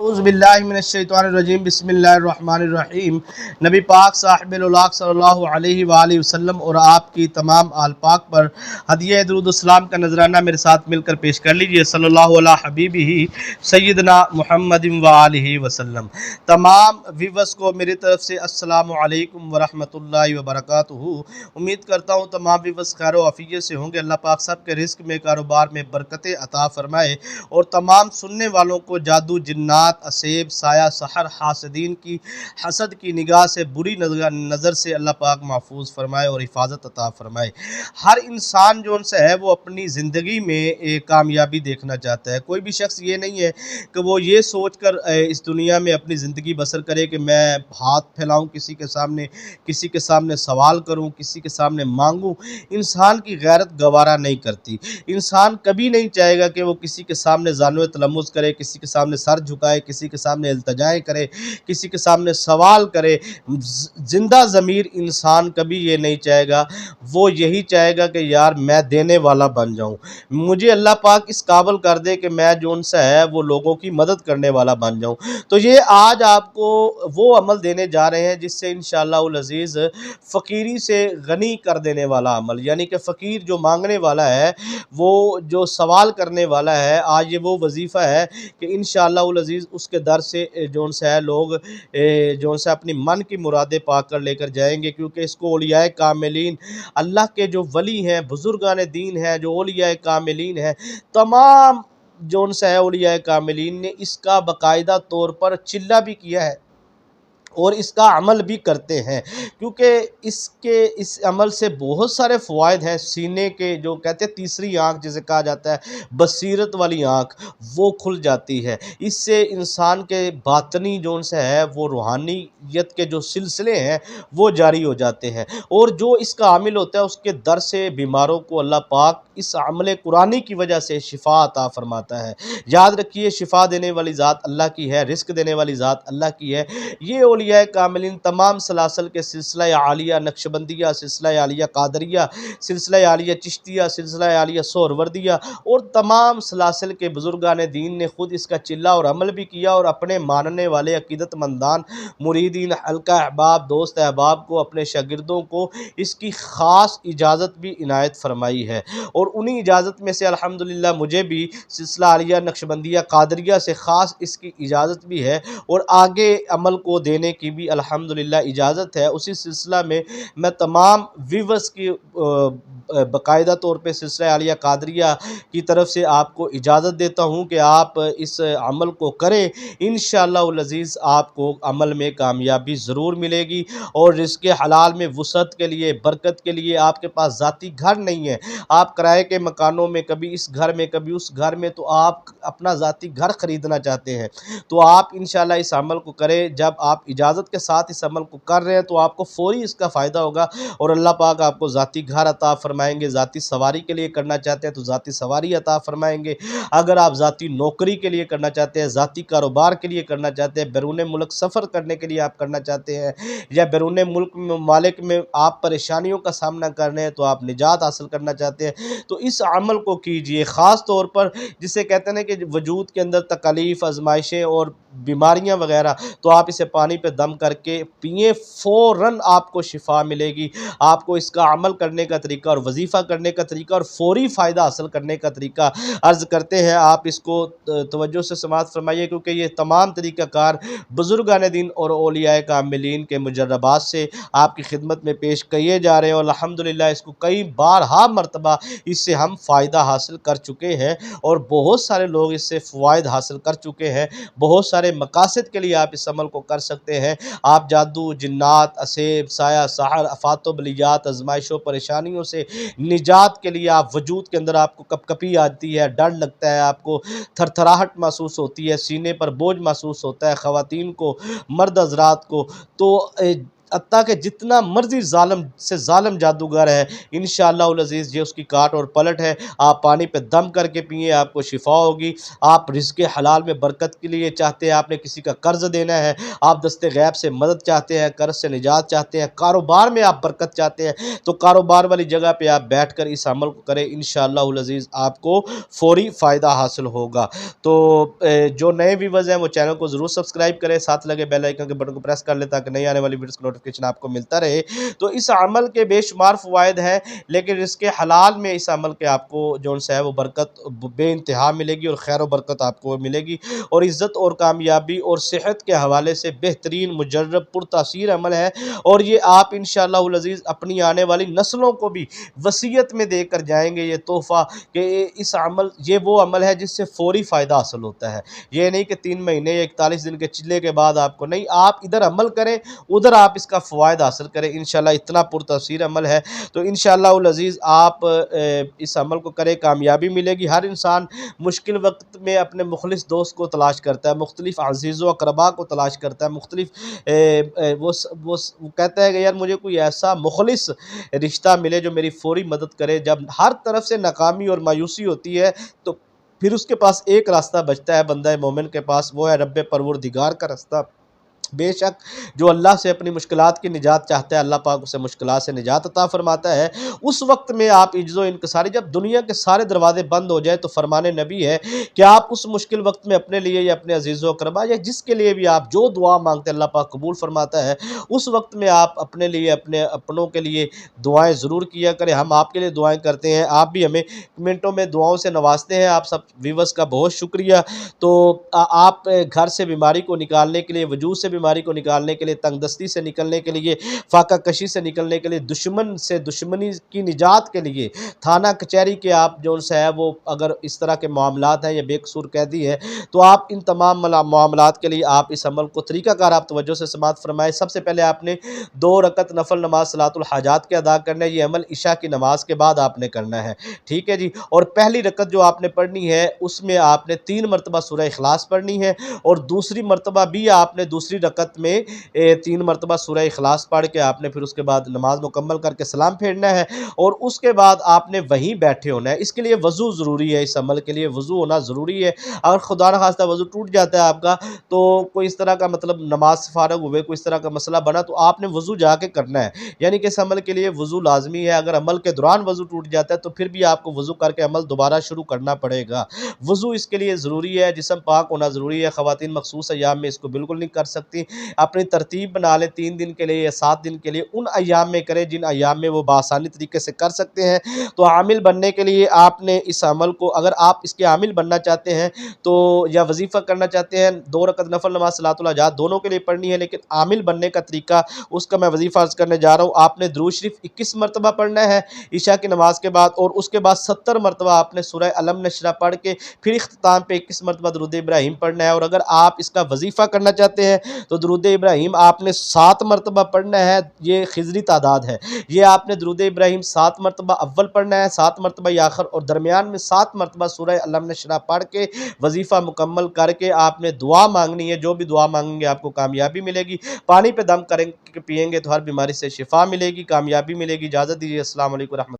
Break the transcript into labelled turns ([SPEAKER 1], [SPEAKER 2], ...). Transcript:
[SPEAKER 1] اعوذ باللہ من الشیطان الرجیم بسم اللہ الرحمن الرحیم۔ نبی پاک صاحب الاولاق صلی اللہ علیہ وآلہ وسلم اور آپ کی تمام آل پاک پر ہدیہ درود السلام کا نذرانہ میرے ساتھ مل کر پیش کر لیجئے۔ صلی اللہ علیہ حبیبہ سیدنا محمد وآلہ وسلم۔ تمام ویورز کو میری طرف سے السلام علیکم ورحمۃ اللہ وبرکاتہ۔ امید کرتا ہوں تمام ویورز خیر و عافیت سے ہوں گے۔ اللہ پاک سب کے رزق میں، کاروبار میں برکتیں عطا فرمائے اور تمام سننے والوں کو جادو، جنات، اسیب، سایہ، سحر، حاسدین کی حسد کی نگاہ سے، بری نظر سے اللہ پاک محفوظ فرمائے اور حفاظت عطا فرمائے۔ ہر انسان جو ہے وہ اپنی زندگی میں کامیابی دیکھنا چاہتا ہے۔ کوئی بھی شخص یہ نہیں ہے کہ وہ یہ سوچ کر اس دنیا میں اپنی زندگی بسر کرے کہ میں ہاتھ پھیلاؤں کسی کے سامنے سوال کروں، کسی کے سامنے مانگوں۔ انسان کی غیرت گوارا نہیں کرتی۔ انسان کبھی نہیں چاہے گا کہ وہ کسی کے سامنے زانو تلمس کرے، کسی کے سامنے سر جھکائے، کسی کے سامنے التجائیں کرے، کسی کے سامنے سوال کرے۔ زندہ ضمیر انسان کبھی یہ نہیں چاہے گا، وہ یہی چاہے گا کہ یار میں دینے والا بن جاؤں، مجھے اللہ پاک اس قابل کر دے کہ میں جو ان سے ہے وہ لوگوں کی مدد کرنے والا بن جاؤں۔ تو یہ آج آپ کو وہ عمل دینے جا رہے ہیں جس سے انشاءاللہ العزیز فقیری سے غنی کر دینے والا عمل، یعنی کہ فقیر جو مانگنے والا ہے، وہ جو سوال کرنے والا ہے، آج یہ وہ وظیفہ ہے کہ انشاءاللہ العزیز اس کے در سے جو ان سے ہے لوگ جو ان سے اپنی من کی مرادیں پا کر لے کر جائیں گے، کیونکہ اس کو اولیاء کاملین، اللہ کے جو ولی ہیں، بزرگان دین ہیں، جو اولیاء کاملین ہیں، تمام جو ان سے ہے اولیاء کاملین نے اس کا باقاعدہ طور پر چلہ بھی کیا ہے اور اس کا عمل بھی کرتے ہیں، کیونکہ اس عمل سے بہت سارے فوائد ہیں۔ سینے کے جو کہتے ہیں تیسری آنکھ جسے کہا جاتا ہے، بصیرت والی آنکھ، وہ کھل جاتی ہے۔ اس سے انسان کے باطنی جو ان سے ہے وہ روحانیت کے جو سلسلے ہیں وہ جاری ہو جاتے ہیں، اور جو اس کا عامل ہوتا ہے اس کے در سے بیماروں کو اللہ پاک اس عمل قرآنی کی وجہ سے شفا عطا فرماتا ہے۔ یاد رکھیے، شفا دینے والی ذات اللہ کی ہے، رزق دینے والی ذات اللہ کی ہے۔ یہ اولیاء کاملین تمام سلاسل کے سلسلہ عالیہ نقشبندیہ، سلسلہ عالیہ قادریہ، سلسلہ عالیہ چشتیہ، سلسلہ عالیہ سہروردیہ اور تمام سلاسل کے بزرگان دین نے خود اس کا چلہ اور عمل بھی کیا، اور اپنے ماننے والے عقیدت مندان، مریدین، حلقہ احباب، دوست احباب کو، اپنے شاگردوں کو اس کی خاص اجازت بھی عنایت فرمائی ہے۔ اور انہی اجازت میں سے الحمدللہ مجھے بھی سلسلہ عالیہ نقشبندیہ قادریہ سے خاص اس کی اجازت بھی ہے، اور آگے عمل کو دینے کی بھی الحمدللہ اجازت ہے۔ اسی سلسلہ میں میں تمام ویورز کی باقاعدہ طور پہ سلسلہ عالیہ قادریہ کی طرف سے آپ کو اجازت دیتا ہوں کہ آپ اس عمل کو کریں۔ انشاءاللہ العزیز آپ کو عمل میں کامیابی ضرور ملے گی، اور رزق حلال میں وسعت کے لیے، برکت کے لیے آپ کے پاس ذاتی گھر نہیں ہے، آپ کرائے کے مکانوں میں کبھی اس گھر میں کبھی اس گھر میں، تو آپ اپنا ذاتی گھر خریدنا چاہتے ہیں، تو آپ انشاءاللہ اس عمل کو کریں۔ جب آپ اجازت کے ساتھ اس عمل کو کر رہے ہیں تو آپ کو فوری اس کا فائدہ ہوگا، اور اللہ پاک آپ کو ذاتی گھر عطا فرمائیں گے۔ ذاتی سواری کے لیے کرنا چاہتے ہیں تو ذاتی سواری عطا فرمائیں گے۔ اگر آپ ذاتی نوکری کے لیے کرنا چاہتے ہیں، ذاتی کاروبار کے لیے کرنا چاہتے ہیں، بیرون ملک سفر کرنے کے لیے آپ کرنا چاہتے ہیں، یا بیرون ملک ممالک میں آپ پریشانیوں کا سامنا کر رہے ہیں تو آپ نجات حاصل کرنا چاہتے ہیں، تو اس عمل کو کیجئے۔ خاص طور پر جسے کہتے ہیں کہ وجود کے اندر تکالیف، آزمائشیں اور بیماریاں وغیرہ، تو آپ اسے پانی پہ دم کر کے پئیں، فوراً آپ کو شفا ملے گی۔ آپ کو اس کا عمل کرنے کا طریقہ اور وظیفہ کرنے کا طریقہ اور فوری فائدہ حاصل کرنے کا طریقہ عرض کرتے ہیں۔ آپ اس کو توجہ سے سماعت فرمائیے، کیونکہ یہ تمام طریقہ کار بزرگان دین اور اولیاء کاملین کے مجربات سے آپ کی خدمت میں پیش کیے جا رہے ہیں، اور الحمدللہ اس کو کئی بارہا مرتبہ اس سے ہم فائدہ حاصل کر چکے ہیں، اور بہت سارے لوگ اس سے فوائد حاصل کر چکے ہیں۔ بہت سارے مقاصد کے لیے آپ اس عمل کو کر سکتے ہیں۔ آپ جادو، جنات، اسیب، سایہ، سحر، آفات و بلیات، آزمائشوں، پریشانیوں سے نجات کے لیے آپ وجود کے اندر آپ کو کپ کپی آتی ہے، ڈر لگتا ہے، آپ کو تھر تھراہٹ محسوس ہوتی ہے، سینے پر بوجھ محسوس ہوتا ہے، خواتین کو، مرد حضرات کو، تو حتیٰ کہ جتنا مرضی ظالم سے ظالم جادوگر ہے انشاءاللہ العزیز یہ اس کی کاٹ اور پلٹ ہے۔ آپ پانی پہ دم کر کے پئیں، آپ کو شفا ہوگی۔ آپ رزق حلال میں برکت کے لیے چاہتے ہیں، آپ نے کسی کا قرض دینا ہے، آپ دست غیب سے مدد چاہتے ہیں، قرض سے نجات چاہتے ہیں، کاروبار میں آپ برکت چاہتے ہیں، تو کاروبار والی جگہ پہ آپ بیٹھ کر اس عمل کو کریں، انشاءاللہ العزیز آپ کو فوری فائدہ حاصل ہوگا۔ تو جو نئے ویورز ہیں وہ چینل کو ضرور سبسکرائب کریں، ساتھ لگے بیل آئیکن کے بٹن کو پریس کر لیں تاکہ نئی آنے والی ویڈیوز کا نوٹیفکیشن آپ کو ملتا رہے۔ تو اس عمل کے بے شمار فوائد ہیں، لیکن رزق حلال میں اس عمل کے آپ کو جو ہے وہ برکت بے انتہا ملے گی اور خیر و برکت آپ کو ملے گی، اور عزت اور کامیابی اور صحت کے حوالے سے بہترین مجرب پرتاثیر عمل ہے، اور یہ آپ انشاءاللہ العزیز اپنی آنے والی نسلوں کو بھی وصیت میں دے کر جائیں گے یہ تحفہ کہ اس عمل، یہ وہ عمل ہے جس سے فوری فائدہ حاصل ہوتا ہے۔ یہ نہیں کہ 3 مہینے یا 41 دن کے چلے کے بعد آپ کو، نہیں، آپ ادھر عمل کریں ادھر آپ اس کا فوائد حاصل کریں، انشاءاللہ اتنا پرتاثیر عمل ہے۔ تو انشاءاللہ العزیز آپ اس عمل کو کریں، کامیابی ملے گی۔ ہر انسان مشکل وقت میں اپنے مخلص دوست کو تلاش کرتا ہے، مختلف عزیز و اقربا کو تلاش کرتا ہے، مختلف وہ کہتا ہے کہ یار مجھے کوئی ایسا مخلص رشتہ ملے جو میری فوری مدد کرے۔ جب ہر طرف سے ناکامی اور مایوسی ہوتی ہے تو پھر اس کے پاس ایک راستہ بچتا ہے بندہ مومن کے پاس، وہ ہے رب پروردگار کا راستہ۔ بے شک جو اللہ سے اپنی مشکلات کی نجات چاہتا ہے، اللہ پاک اسے مشکلات سے نجات عطا فرماتا ہے۔ اس وقت میں آپ عجز و انکساری، جب دنیا کے سارے دروازے بند ہو جائے تو فرمان نبی ہے کہ آپ اس مشکل وقت میں اپنے لیے یا اپنے عزیز و اقربا یا جس کے لیے بھی آپ جو دعا مانگتے ہیں اللہ پاک قبول فرماتا ہے، اس وقت میں آپ اپنے لیے، اپنے اپنوں کے لیے دعائیں ضرور کیا کریں۔ ہم آپ کے لیے دعائیں کرتے ہیں، آپ بھی ہمیں کمنٹوں میں دعاؤں سے نوازتے ہیں، آپ سب ویورز کا بہت شکریہ۔ تو آپ گھر سے بیماری کو نکالنے کے لیے، وجود سے بیماری کو نکالنے کے لیے، تنگ دستی سے نکلنے کے لیے، فاقہ کشی سے نکلنے کے لیے، دشمن سے دشمنی کی نجات کے لیے، تھانہ کچہری کے آپ جو ہے وہ اگر اس طرح کے معاملات ہیں یا بے قصور قیدی ہے تو آپ ان تمام معاملات کے لیے آپ اس عمل کو طریقہ کار آپ توجہ سے سماعت فرمائے۔ سب سے پہلے آپ نے 2 رکعت نفل نماز صلاۃ الحاجات کے ادا کرنا ہے، یہ عمل عشاء کی نماز کے بعد آپ نے کرنا ہے، ٹھیک ہے جی۔ اور پہلی رکعت جو آپ نے پڑھنی ہے اس میں آپ نے 3 مرتبہ سورہ اخلاص پڑھنی ہے، اور دوسری مرتبہ بھی آپ نے دوسری رکعت میں 3 مرتبہ سورہ اخلاص پڑھ کے آپ نے پھر اس کے بعد نماز مکمل کر کے سلام پھیرنا ہے، اور اس کے بعد آپ نے وہیں بیٹھے ہونا ہے۔ اس کے لیے وضو ضروری ہے، اس عمل کے لیے وضو ہونا ضروری ہے۔ اگر خدا نخواستہ وضو ٹوٹ جاتا ہے آپ کا، تو کوئی اس طرح کا مطلب نماز سے فارغ ہوئے کوئی اس طرح کا مسئلہ بنا تو آپ نے وضو جا کے کرنا ہے، یعنی کہ اس عمل کے لیے وضو لازمی ہے۔ اگر عمل کے دوران وضو ٹوٹ جاتا ہے تو پھر بھی آپ کو وضو کر کے عمل دوبارہ شروع کرنا پڑے گا۔ وضو اس کے لیے ضروری ہے، جسم پاک ہونا ضروری ہے۔ خواتین مخصوص ایام میں اس کو بالکل نہیں کر سکتی، اپنی ترتیب بنا لے 3 دن کے لیے یا 7 دن کے لیے، ان ایام میں کرے جن ایام میں وہ بآسانی طریقے سے کر سکتے ہیں۔ تو عامل بننے کے لیے آپ نے اس عمل کو، اگر آپ اس کے عامل بننا چاہتے ہیں تو یا وظیفہ کرنا چاہتے ہیں، 2 رکعت نفل نماز صلاۃ الحاجات دونوں کے لیے پڑھنی ہے، لیکن عامل بننے کا طریقہ اس کا میں وظیفہ عرض کرنے جا رہا ہوں۔ آپ نے درود شریف 21 مرتبہ پڑھنا ہے عشاء کی نماز کے بعد، اور اس کے بعد 70 مرتبہ آپ نے سورہ الم نشرہ پڑھ کے پھر اختتام پہ 21 مرتبہ درود ابراہیم پڑھنا ہے۔ اور اگر آپ اس کا وظیفہ کرنا چاہتے ہیں تو درود ابراہیم آپ نے 7 مرتبہ پڑھنا ہے، یہ خضری تعداد ہے، یہ آپ نے درود ابراہیم 7 مرتبہ اول پڑھنا ہے، 7 مرتبہ آخر، اور درمیان میں 7 مرتبہ سورہ الم نشرہ پڑھ کے وظیفہ مکمل کر کے آپ نے دعا مانگنی ہے۔ جو بھی دعا مانگیں گے آپ کو کامیابی ملے گی۔ پانی پہ دم کریں کہ پئیں گے تو ہر بیماری سے شفا ملے گی، کامیابی ملے گی۔ اجازت دیجیے، السلام علیکم ورحمۃ اللہ۔